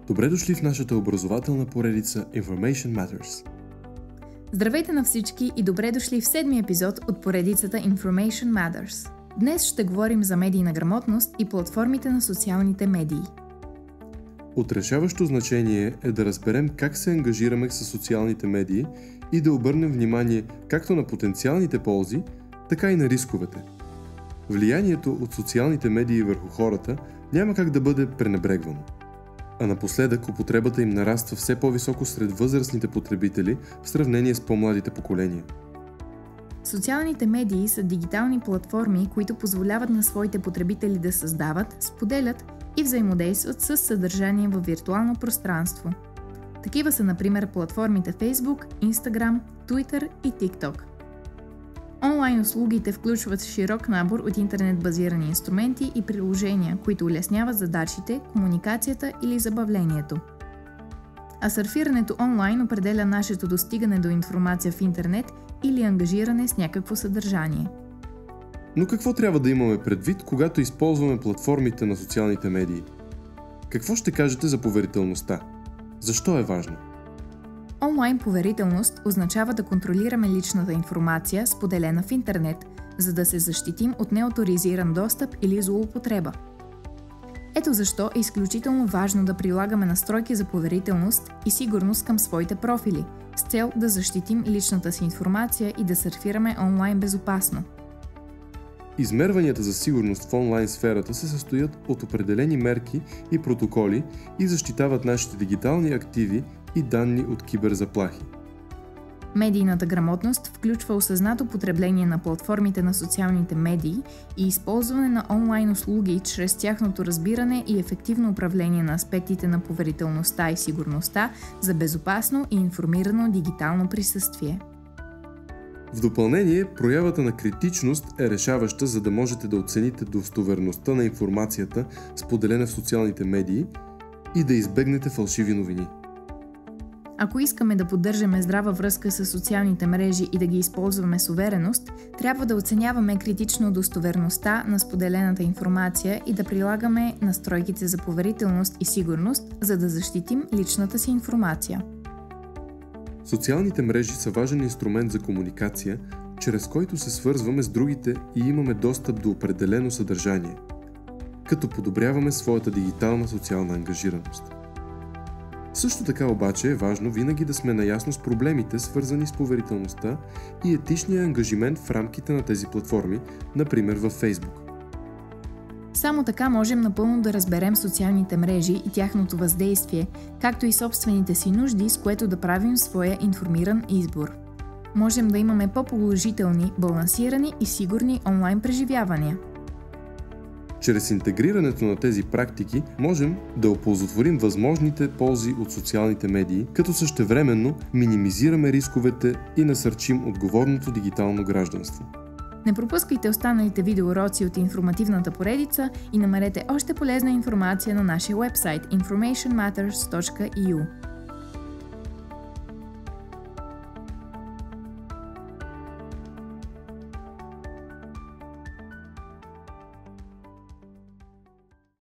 Добре дошли в нашата образователна поредица Information Matters. Здравейте на всички и добре дошли в 7-ми епизод от поредицата Information Matters. Днес ще говорим за медийна грамотност и платформите на социалните медии. От решаващо значение е да разберем как се ангажираме с социалните медии и да обърнем внимание както на потенциалните ползи, така и на рисковете. Влиянието от социалните медии върху хората няма как да бъде пренебрегвано. А напоследък употребата им нараства все по-високо сред възрастните потребители в сравнение с по-младите поколения. Социалните медии са дигитални платформи, които позволяват на своите потребители да създават, споделят и взаимодействат с съдържание във виртуално пространство. Такива са, например, платформите Facebook, Instagram, Twitter и TikTok. Онлайн услугите включват широк набор от интернет-базирани инструменти и приложения, които улесняват задачите, комуникацията или забавлението. А сърфирането онлайн определя нашето достигане до информация в интернет или ангажиране с някакво съдържание. Но какво трябва да имаме предвид, когато използваме платформите на социалните медии? Какво ще кажете за поверителността? Защо е важно? Онлайн поверителност означава да контролираме личната информация, споделена в интернет, за да се защитим от неоторизиран достъп или злоупотреба. Ето защо е изключително важно да прилагаме настройки за поверителност и сигурност към своите профили, с цел да защитим личната си информация и да сърфираме онлайн безопасно. Измерванията за сигурност в онлайн сферата се състоят от определени мерки и протоколи и защитават нашите дигитални активи и данни от киберзаплахи. Медийната грамотност включва осъзнато потребление на платформите на социалните медии и използване на онлайн услуги чрез тяхното разбиране и ефективно управление на аспектите на поверителността и сигурността за безопасно и информирано дигитално присъствие. В допълнение, проявата на критичност е решаваща, за да можете да оцените достоверността на информацията, споделена в социалните медии, и да избегнете фалшиви новини. Ако искаме да поддържаме здрава връзка с социалните мрежи и да ги използваме с увереност, трябва да оценяваме критично достоверността на споделената информация и да прилагаме настройките за поверителност и сигурност, за да защитим личната си информация. Социалните мрежи са важен инструмент за комуникация, чрез който се свързваме с другите и имаме достъп до определено съдържание, като подобряваме своята дигитална социална ангажираност. Също така обаче е важно винаги да сме наясно с проблемите, свързани с поверителността и етичния ангажимент в рамките на тези платформи, например във Facebook. Само така можем напълно да разберем социалните мрежи и тяхното въздействие, както и собствените си нужди, с което да правим своя информиран избор. Можем да имаме по-положителни, балансирани и сигурни онлайн преживявания. Чрез интегрирането на тези практики можем да оползотворим възможните ползи от социалните медии, като същевременно минимизираме рисковете и насърчим отговорното дигитално гражданство. Не пропускайте останалите видеоуроци от информативната поредица и намерете още полезна информация на нашия уебсайт informationmatters.eu.